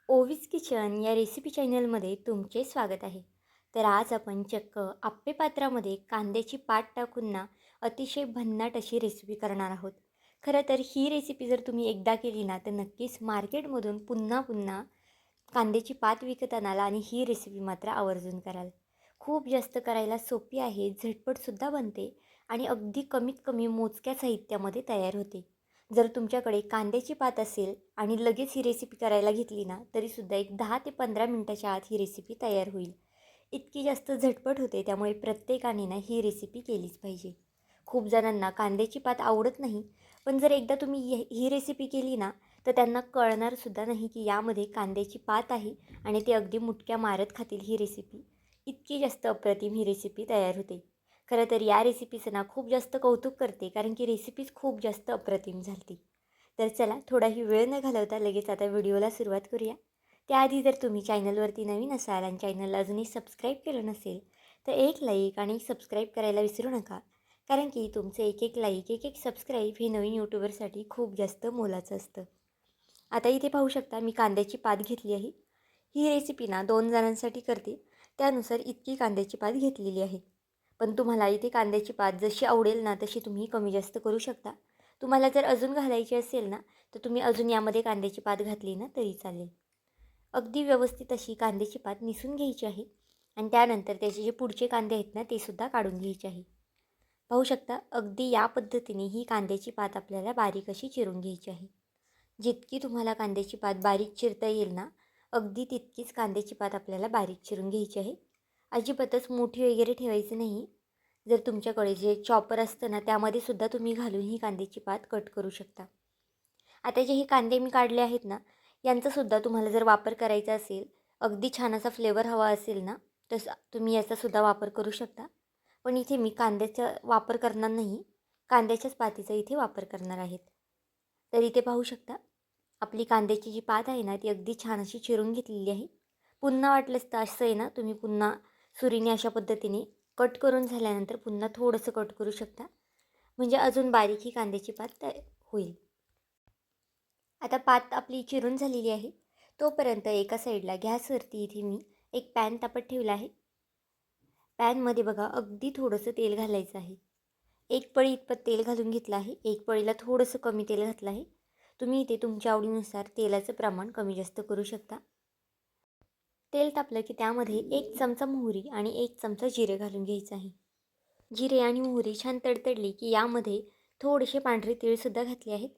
ओवीज kitchen या recipe चॅनलमध्ये तुमचे स्वागत आहे. तर आज आपण चक्क आप्पे पात्रामध्ये कांद्याची पात टाकून ना अतिशय भन्नाट अशी रेसिपी करणार आहोत. खरं तर ही रेसिपी जर तुम्ही एकदा केली ना तर नक्कीच मार्केटमधून पुन्हा पुन्हा कांद्याची पात विकत आणाल आणि ही रेसिपी मात्र आवर्जून कराल. खूप जास्त करायला सोपी आहे, झटपटसुद्धा बनते आणि अगदी कमीत कमी मोजक्या साहित्यामध्ये तयार होते. जर तुमच्याकडे कांद्याची पात असेल आणि लगेच ही रेसिपी करायला घेतली ना तरीसुद्धा एक 10 ते 15 मिनटाच्या आत ही रेसिपी तयार होईल. इतकी जास्त झटपट होते, त्यामुळे प्रत्येकाने ना ही रेसिपी केलीच पाहिजे. खूप जणांना कांद्याची पात आवडत नाही, पण जर एकदा तुम्ही ही रेसिपी केली ना तर त्यांना कळणारसुद्धा नाही की यामध्ये कांद्याची पात आहे आणि ते अगदी मुटक्या मारत खातील ही रेसिपी. इतकी जास्त अप्रतिम ही रेसिपी तयार होते. खरं तर या रेसिपीचं ना खूप जास्त कौतुक करते, कारण की रेसिपीच खूप जास्त अप्रतिम झाली. तर चला थोडाही वेळ न घालवता लगेच आता व्हिडिओला सुरुवात करूया. त्याआधी जर तुम्ही चॅनलवरती नवीन असाल आणि चॅनलला अजूनही सबस्क्राईब केलं नसेल तर एक लाईक आणि सबस्क्राईब करायला विसरू नका. कारण की तुमचे एक एक लाईक, एक एक सबस्क्राईब हे नवीन यूट्यूबरसाठी खूप जास्त मोलाचं असतं. आता इथे पाहू शकता मी कांद्याची पात घेतली आहे. ही रेसिपी ना 2 जणांसाठी करते, त्यानुसार इतकी कांद्याची पात घेतलेली आहे. पण तुम्हाला इथे कांद्याची पात जशी आवडेल ना तशी तुम्ही कमी जास्त करू शकता. तुम्हाला जर अजून घालायची असेल ना तर तुम्ही अजून यामध्ये कांद्याची पात घातली ना तरी चालेल. अगदी व्यवस्थित अशी कांद्याची पात निसून घ्यायची आहे आणि त्यानंतर त्याचे जे पुढचे कांदे आहेत ना ते सुद्धा काढून घ्यायचे आहे. पाहू शकता अगदी या पद्धतीने ही कांद्याची पात आपल्याला बारीक अशी चिरून घ्यायची आहे. जितकी तुम्हाला कांद्याची पात बारीक चिरता येईल ना अगदी तितकीच कांद्याची पात आपल्याला बारीक चिरून घ्यायची आहे. अजिबातच मोठी वगैरे ठेवायची नाही. जर तुमच्याकडे जे चॉपर असतं ना त्यामध्ये सुद्धा तुम्ही घालून ही कांद्याची पात कट करू शकता. आता जे हे कांदे मी काढले आहेत ना यांचासुद्धा तुम्हाला जर वापर करायचा असेल, अगदी छान असा फ्लेवर हवा असेल ना तसा तुम्ही याचासुद्धा वापर करू शकता. पण इथे मी कांद्याचा वापर करणार नाही, कांद्याच्याच पातीचा इथे वापर करणार आहेत. तर इथे पाहू शकता आपली कांद्याची जी पात आहे ना ती अगदी छान अशी चिरून घेतलेली आहे. पुन्हा वाटलंच तर असं आहे ना तुम्ही पुन्हा सुरीने अशा पद्धतीने कट करून झाल्यानंतर पुन्हा थोडंसं कट करू शकता, म्हणजे अजून बारीक ही कांद्याची पात होईल. आता पात आपली चिरून झालेली आहे. तोपर्यंत एका साईडला गॅसवरती इथे मी एक पॅन तापत ठेवला आहे. पॅनमध्ये बघा अगदी थोडंसं तेल घालायचं आहे. एक पळी इतपत तेल घालून घेतलं आहे. एक पळीला थोडंसं कमी तेल घातलं आहे. तुम्ही इथे तुमच्या आवडीनुसार तेलाचं प्रमाण कमी जास्त करू शकता. तेल तापलं की त्यामध्ये 1 चमचा मोहरी आणि 1 चमचा जिरे घालून घ्यायचं आहे. जिरे आणि मोहरी छान तडतडली की यामध्ये थोडेसे पांढरे तीळसुद्धा घातले आहेत.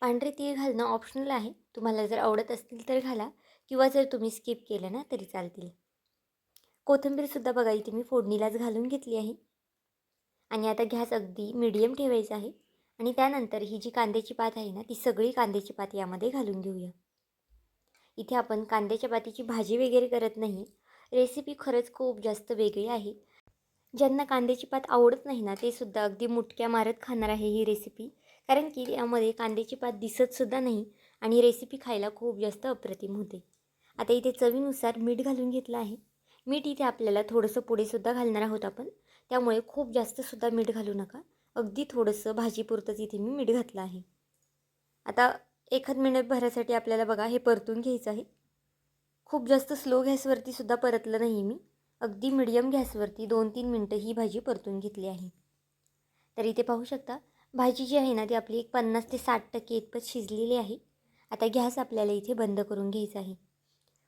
पांढरे तीळ घालणं ऑप्शनल आहे. तुम्हाला जर आवडत असतील तर घाला किंवा जर तुम्ही स्किप केलं ना तरी चालतील. कोथिंबीरसुद्धा बघा इथे मी फोडणीलाच घालून घेतली आहे. आणि आता गॅस अगदी मीडियम ठेवायचा आहे आणि त्यानंतर ही जी कांद्याची पात आहे ना ती सगळी कांद्याची पात यामध्ये घालून घेऊया. इथे आपण कांद्याच्या पातीची भाजी वगैरे करत नाही. रेसिपी खरंच खूप जास्त वेगळी आहे. ज्यांना कांद्याची पात आवडत नाही ना ते सुद्धा अगदी मुटक्या मारत खाणार आहे ही रेसिपी, कारण की यामध्ये कांद्याची पात दिसतसुद्धा नाही आणि रेसिपी खायला खूप जास्त अप्रतिम होते. आता इथे चवीनुसार मीठ घालून घेतलं आहे. मीठ इथे आपल्याला थोडंसं पुढेसुद्धा घालणार आहोत आपण, त्यामुळे खूप जास्तसुद्धा मीठ घालू नका. अगदी थोडंसं भाजीपुरतंच इथे मी मीठ घातलं आहे. आता एखाद मिनिटभरासाठी आपल्याला बघा हे परतून घ्यायचं आहे. खूप जास्त स्लो गॅसवरती सुद्धा परतलं नाही मी. अगदी मीडियम गॅसवरती 2-3 मिनटं ही भाजी परतून घेतली आहे. तर इथे पाहू शकता भाजी जी आहे ना ती आपली एक 50 ते 60% इतपत शिजलेली आहे. आता गॅस आपल्याला इथे बंद करून घ्यायचा आहे.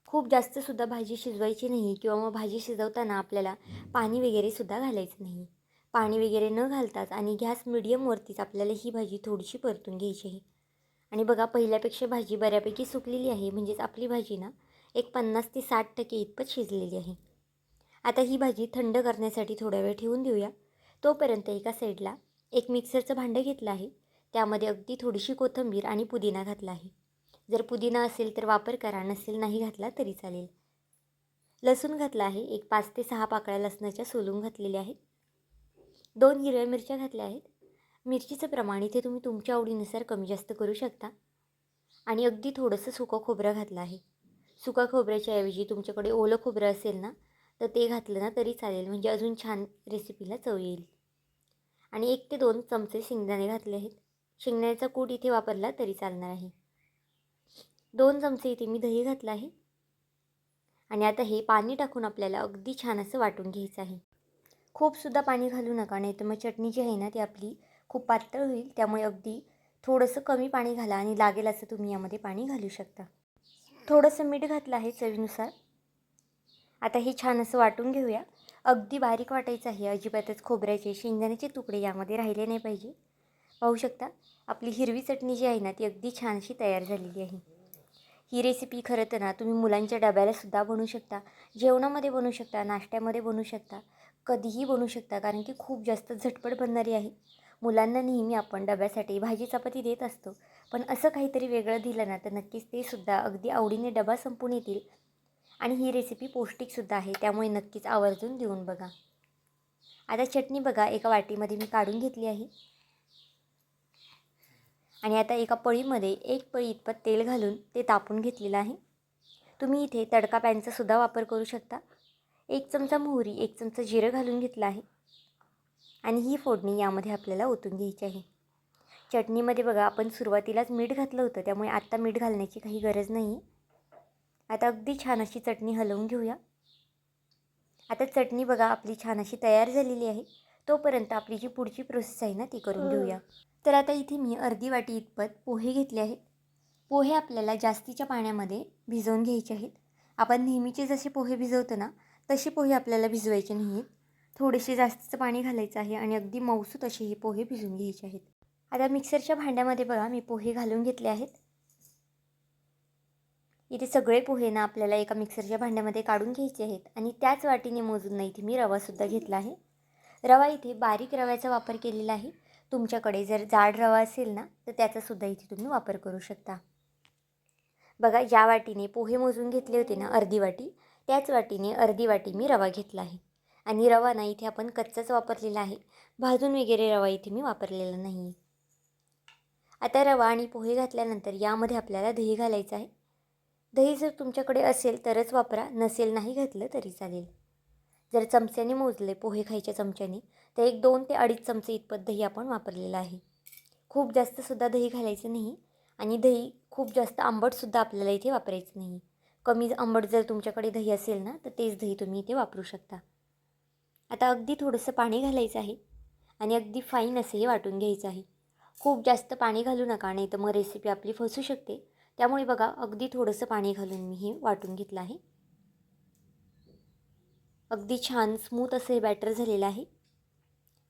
खूप जास्तसुद्धा भाजी शिजवायची नाही किंवा मग भाजी शिजवताना आपल्याला पाणी वगैरेसुद्धा घालायचं नाही. पाणी वगैरे न घालताच आणि गॅस मिडियमवरतीच आपल्याला ही भाजी थोडीशी परतून घ्यायची आहे. आणि बघा पहिल्यापेक्षा भाजी बऱ्यापैकी सुकलेली आहे, म्हणजेच आपली भाजी ना एक 50 ते 60% इतपत शिजलेली आहे. आता ही भाजी थंड करण्यासाठी थोडा वेळ ठेवून देऊया. तोपर्यंत एका साईडला एक मिक्सरचं भांडं घेतलं आहे. त्यामध्ये अगदी थोडीशी कोथिंबीर आणि पुदिना घातला आहे. जर पुदिना असेल तर वापर करा, नसेल नाही घातला तरी चालेल. लसूण घातला आहे. एक 5 ते 6 पाकळ्या लसणाच्या सोलून घातलेल्या आहेत. 2 हिरव्या मिरच्या घातल्या आहेत. मिरचीचं प्रमाण इथे तुम्ही तुमच्या आवडीनुसार कमी जास्त करू शकता. आणि अगदी थोडंसं सुकं खोबरं घातलं आहे. सुका खोबऱ्याच्या ऐवजी तुमच्याकडे ओलं खोबरं असेल ना तर ते घातलं ना तरी चालेल, म्हणजे अजून छान रेसिपीला चव येईल. आणि 1 ते 2 चमचे शेंगदाणे घातले आहेत. शेंगदाण्याचा कूट इथे वापरला तरी चालणार आहे. 2 चमचे इथे मी दही घातलं आहे आणि आता हे पाणी टाकून आपल्याला अगदी छान असं वाटून घ्यायचं आहे. खूपसुद्धा पाणी घालू नका, नाही तर मग चटणी जी आहे ना ती आपली खूप पातळ होईल. त्यामुळे अगदी थोडंसं कमी पाणी घाला आणि लागेल असं तुम्ही यामध्ये पाणी घालू शकता. थोडंसं मीठ घातलं आहे चवीनुसार. आता हे छान असं वाटून घेऊया. अगदी बारीक वाटायचं आहे, अजिबातच खोबऱ्याचे शेंगदाण्याचे तुकडे यामध्ये राहिले नाही पाहिजे. पाहू शकता आपली हिरवी चटणी जी आहे ना ती अगदी छान अशी तयार झालेली आहे. ही रेसिपी खरं तर ना तुम्ही मुलांच्या डब्यालासुद्धा बनवू शकता, जेवणामध्ये बनवू शकता, नाश्त्यामध्ये बनवू शकता, कधीही बनवू शकता, कारण की खूप जास्त झटपट बनणारी आहे. मुलांना नेहमी आपण डब्यासाठी भाजी चपाती देत असतो, पण असं काहीतरी वेगळं दिलं ना तर नक्कीच ते सुद्धा अगदी आवडीने डबा संपवून येतील. आणि ही रेसिपी पौष्टिकसुद्धा आहे, त्यामुळे नक्कीच आवर्जून देऊन बघा. आता चटणी बघा एका वाटीमध्ये मी काढून घेतली आहे आणि आता एका पळीमध्ये 1 पळी इतपत तेल घालून ते तापून घेतलेलं आहे. तुम्ही इथे तडका पॅनचा सुद्धा वापर करू शकता. 1 चमचा मोहरी, 1 चमचा जिरं घालून घेतलं आहे आणि ही फोडणी यामध्ये आपल्याला ओतून घ्यायची आहे. चटणीमध्ये बघा आपण सुरुवातीलाच मीठ घातलं होतं, त्यामुळे आत्ता मीठ घालण्याची काही गरज नाही. आता अगदी छान अशी चटणी हलवून घेऊया. आता चटणी बघा आपली छान अशी तयार झालेली आहे. तोपर्यंत आपली जी पुढची प्रोसेस आहे ना ती करून घेऊया. तर आता इथे मी अर्धी वाटी इतपत पोहे घेतले आहेत. पोहे आपल्याला जास्तीच्या पाण्यामध्ये भिजवून घ्यायचे आहेत. आपण नेहमीचे जसे पोहे भिजवतो ना तसे पोहे आपल्याला भिजवायचे नाही आहेत. थोडेसे जास्तीचं पाणी घालायचं आहे आणि अगदी मऊसूत असे हे पोहे भिजवून घ्यायचे आहेत. आता मिक्सरच्या भांड्यामध्ये बघा मी पोहे घालून घेतले आहेत. इथे सगळे पोहे ना आपल्याला एका मिक्सरच्या भांड्यामध्ये काढून घ्यायचे आहेत आणि त्याच वाटीने मोजून ना इथे मी रवासुद्धा घेतला आहे. रवा इथे बारीक रव्याचा वापर केलेला आहे. तुमच्याकडे जर जाड रवा असेल ना तर त्याचासुद्धा इथे तुम्ही वापर करू शकता. बघा ज्या वाटीने पोहे मोजून घेतले होते ना अर्धी वाटी, त्याच वाटीने अर्धी वाटी मी रवा घेतला आहे आणि रवा ना इथे आपण कच्चाच वापरलेला आहे, भाजून वगैरे रवा इथे मी वापरलेला नाही. आता रवा आणि पोहे घातल्यानंतर यामध्ये आपल्याला दही घालायचं आहे. दही जर तुमच्याकडे असेल तरच वापरा, नसेल नाही घातलं तरी चालेल. जर चमच्याने मोजले पोहे खायच्या चमच्याने तर 2 ते 2.5 चमचे इतपत दही आपण वापरलेलं आहे. खूप जास्तसुद्धा दही घालायचं नाही आणि दही खूप जास्त आंबटसुद्धा आपल्याला इथे वापरायचं नाही. कमी आंबट जर तुमच्याकडे दही असेल ना तर तेच दही तुम्ही इथे वापरू शकता. आता अगदी थोडंसं पाणी घालायचं आहे आणि अगदी फाईन असं हे वाटून घ्यायचं आहे. खूप जास्त पाणी घालू नका, नाही तर मग रेसिपी आपली फसू शकते. त्यामुळे बघा अगदी थोडंसं पाणी घालून मी हे वाटून घेतलं आहे. अगदी छान स्मूथ असं हे बॅटर झालेलं आहे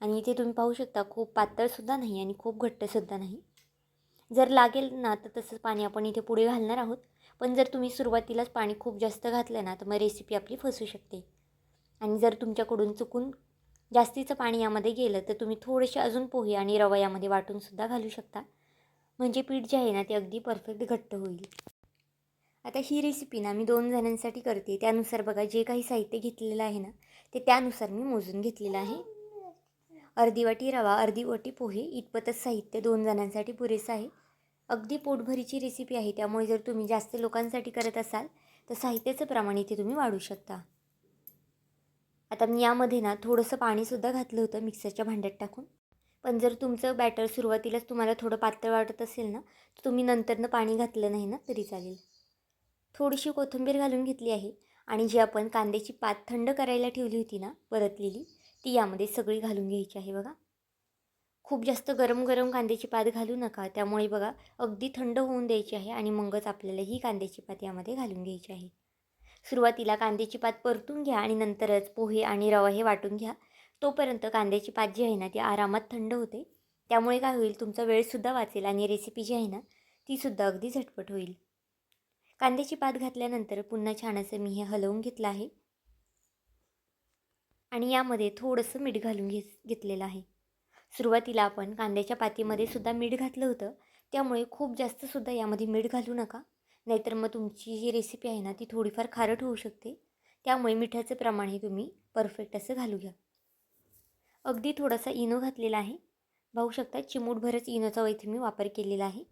आणि इथे तुम्ही पाहू शकता खूप पातळसुद्धा नाही आणि खूप घट्टसुद्धा नाही. जर लागेल ना तर तसं पाणी आपण इथे पुढे घालणार आहोत, पण जर तुम्ही सुरुवातीलाच पाणी खूप जास्त घातलं ना तर मग रेसिपी आपली फसू शकते. आणि जर तुमच्याकडून चुकून जास्तीचं पाणी यामध्ये गेलं तर तुम्ही थोडेसे अजून पोहे आणि रवा यामध्ये वाटूनसुद्धा घालू शकता, म्हणजे पीठ जे आहे ना ते अगदी परफेक्ट घट्ट होईल. आता ही रेसिपी ना मी 2 जणांसाठी करते, त्यानुसार बघा जे काही साहित्य घेतलेलं आहे ना ते त्यानुसार मी मोजून घेतलेलं आहे. अर्धी वाटी रवा, अर्धी वाटी पोहे इतपतच साहित्य 2 जणांसाठी पुरेसं आहे. अगदी पोटभरीची रेसिपी आहे, त्यामुळे जर तुम्ही जास्त लोकांसाठी करत असाल तर साहित्याचं प्रमाण इथे तुम्ही वाढवू शकता. आता मी यामध्ये ना थोडंसं पाणीसुद्धा घातलं होतं मिक्सरच्या भांड्यात टाकून. पण जर तुमचं बॅटर सुरुवातीलाच तुम्हाला थोडं पातळ वाटत असेल ना तर तुम्ही नंतरनं पाणी घातलं नाही ना तरी चालेल. थोडीशी कोथिंबीर घालून घेतली आहे आणि जी आपण कांद्याची पात थंड करायला ठेवली होती ना परतलेली, ती यामध्ये सगळी घालून घ्यायची आहे बघा. खूप जास्त गरम गरम कांद्याची पात घालू नका, त्यामुळे बघा अगदी थंड होऊन द्यायची आहे आणि मगच आपल्याला ही कांद्याची पात यामध्ये घालून घ्यायची आहे. सुरुवातीला कांद्याची पात परतून घ्या आणि नंतरच पोहे आणि रवा हे वाटून घ्या. तोपर्यंत कांद्याची पात जी आहे ना ती आरामात थंड होते. त्यामुळे काय होईल तुमचा वेळसुद्धा वाचेल आणि रेसिपी जी आहे ना तीसुद्धा अगदी झटपट होईल. कांद्याची पात घातल्यानंतर पुन्हा छान असं मी हे हलवून घेतलं आहे आणि यामध्ये थोडंसं मीठ घालून घेतलेलं आहे. सुरुवातीला आपण कांद्याच्या पातीमध्ये सुद्धा मीठ घातलं होतं, त्यामुळे खूप जास्तसुद्धा यामध्ये मीठ घालू नका, नाहीतर मग तुमची जी रेसिपी आहे ना ती थोडीफार खारट होऊ शकते. त्यामुळे मिठाचं प्रमाण तुम्ही परफेक्ट असं घालू घ्या. अगदी थोडासा इनो घातलेला आहे, पाहू शकता चिमूटभरच इनोचा इथे मी वापर केलेला आहे.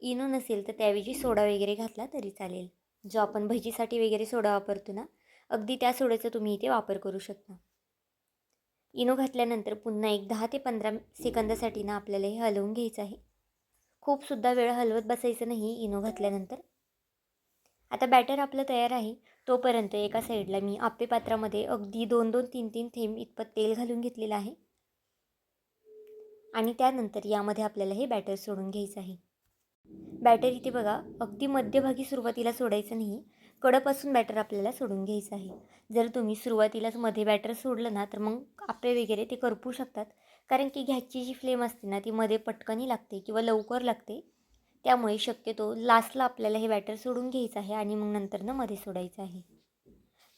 इनो नसेल तर त्याऐवजी सोडा वगैरे घातला तरी चालेल. जो आपण भजीसाठी वगैरे सोडा वापरतो ना, अगदी त्या सोड्याचा तुम्ही इथे वापर करू शकता. इनो घातल्यानंतर पुन्हा एक 10 ते 15 सेकंदासाठी ना आपल्याला हे हलवून घ्यायचं आहे. खूपसुद्धा वेळ हलवत बसायचं नाही इनो घातल्यानंतर. आता बॅटर आपलं तयार आहे. तोपर्यंत एका साईडला मी आप्पे पात्रामध्ये अगदी 2-2, 3-3 थेंब इतपत तेल घालून घेतलेलं आहे. आणि त्यानंतर यामध्ये आपल्याला हे बॅटर सोडून घ्यायचं आहे. बॅटर इथे बघा अगदी मध्यभागी सुरुवातीला सोडायचं नाही. कडेपासून बॅटर आपल्याला सोडून घ्यायचं आहे. जर तुम्ही सुरुवातीलाच मध्ये बॅटर सोडलं ना तर मग आप्पे वगैरे ते करपू शकतात. कारण की गॅसची जी फ्लेम असते ना ती मध्ये पटकनी लागते किंवा लवकर लागते. त्यामुळे शक्यतो लास्टला आपल्याला हे बॅटर सोडून घ्यायचं आहे आणि मग नंतरनं मध्ये सोडायचं आहे.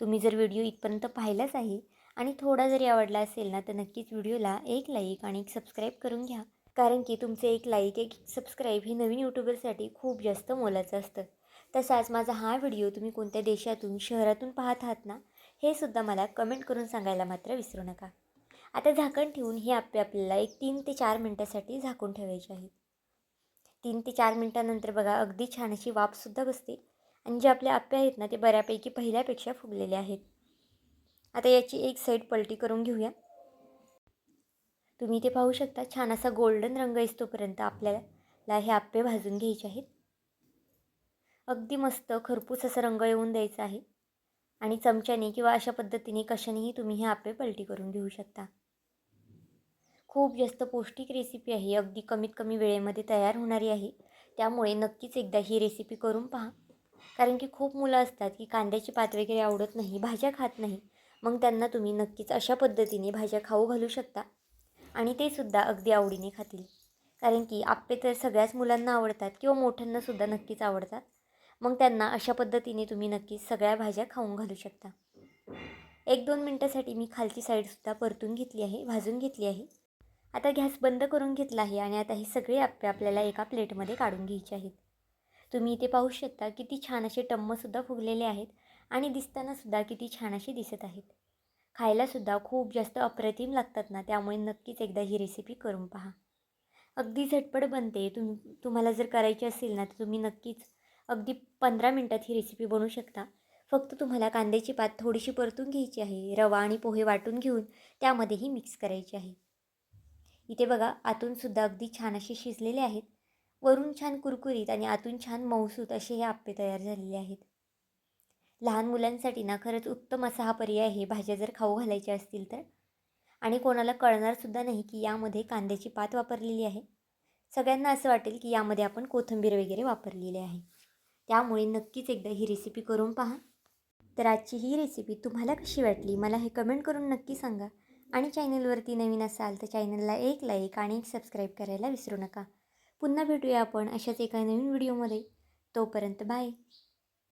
तुम्ही जर व्हिडिओ इथपर्यंत पाहिलाच आहे आणि थोडा जरी आवडला असेल ना तर नक्कीच व्हिडिओला एक लाईक आणि एक सबस्क्राईब करून घ्या. कारण की तुमचे एक लाईक एक सबस्क्राईब ही नवीन यूट्यूबरसाठी खूप जास्त मोलाचं असतं. तसाच माझा हा व्हिडिओ तुम्ही कोणत्या देशातून शहरातून पाहत आहात ना हे सुद्धा मला कमेंट करून सांगायला मात्र विसरू नका. आता झाकण ठेवून हे आप्पे आपल्याला एक 3 ते 4 मिनटासाठी झाकून ठेवायचे आहेत. 3 ते 4 मिनटानंतर बघा अगदी छान अशी वाफसुद्धा बसते आणि जे आपले आप्पे आहेत ना ते बऱ्यापैकी पहिल्यापेक्षा फुगलेले आहेत. आता याची एक साईड पलटी करून घेऊया. तुम्ही इथे पाहू शकता छान असा गोल्डन रंग येईस्तोपर्यंत आपल्याला हे आप्पे भाजून घ्यायचे आहेत. अगदी मस्त खरपूस असा रंग येऊन द्यायचा आहे आणि चमच्याने किंवा अशा पद्धतीने कशानेही तुम्ही हे आप्पे पलटी करून घेऊ शकता. खूप जास्त पौष्टिक रेसिपी आहे. अगदी कमीत कमी वेळेमध्ये तयार होणारी आहे. त्यामुळे नक्कीच एकदा ही रेसिपी करून पहा. कारण की खूप मुलं असतात की कांद्याची पात वगैरे आवडत नाही, भाज्या खात नाही. मग त्यांना तुम्ही नक्कीच अशा पद्धतीने भाज्या खाऊ घालू शकता आणि ते सुद्धा अगदी आवडीने खातील. कारण की आप्पे तर सगळ्याच मुलांना आवडतात किंवा मोठ्यांनासुद्धा नक्कीच आवडतात. मग त्यांना अशा पद्धतीने तुम्ही नक्कीच सगळ्या भाज्या खाऊन घालू शकता. 1-2 मिनटासाठी मी खालची साईडसुद्धा परतून घेतली आहे, भाजून घेतली आहे. आता गॅस बंद करून घेतला आहे आणि आता हे सगळे आप्पे आपल्याला एका प्लेटमध्ये काढून घ्यायचे आहेत. तुम्ही इथे पाहू शकता किती छान असे टम्मसुद्धा फुगलेले आहेत आणि दिसतानासुद्धा किती छान असे दिसत आहेत. खायलासुद्धा खूप जास्त अप्रतिम लागतात ना, त्यामुळे नक्कीच एकदा ही रेसिपी करून पहा. अगदी झटपट बनते. तुम्हाला जर करायची असेल ना तर तुम्ही नक्कीच अगदी 15 मिनटात ही रेसिपी बनवू शकता. फक्त तुम्हाला कांद्याची पात थोडीशी परतून घ्यायची आहे. रवा आणि पोहे वाटून घेऊन त्यामध्येही मिक्स करायचे आहे. इथे बघा आतूनसुद्धा अगदी छान असे शिजलेले आहेत. वरून छान कुरकुरीत आणि आतून छान मऊसूत असे हे आप्पे तयार झालेले आहेत. लहान मुलांसाठी ना खरंच उत्तम असा हा पर्याय आहे भाज्या जर खाऊ घालायच्या असतील तर. आणि कोणाला कळणारसुद्धा नाही की यामध्ये कांद्याची पात वापरलेली आहे. सगळ्यांना असं वाटेल की यामध्ये आपण कोथिंबीर वगैरे वापरलेली आहे. त्यामुळे नक्कीच एकदा ही रेसिपी करून पहा. तर आजची ही रेसिपी तुम्हाला कशी वाटली मला हे कमेंट करून नक्की सांगा. आणि चॅनलवरती नवीन असाल तर चॅनलला एक लाईक आणि एक सबस्क्राईब करायला विसरू नका. पुन्हा भेटूया आपण अशाच एका नवीन व्हिडिओमध्ये. तोपर्यंत बाय.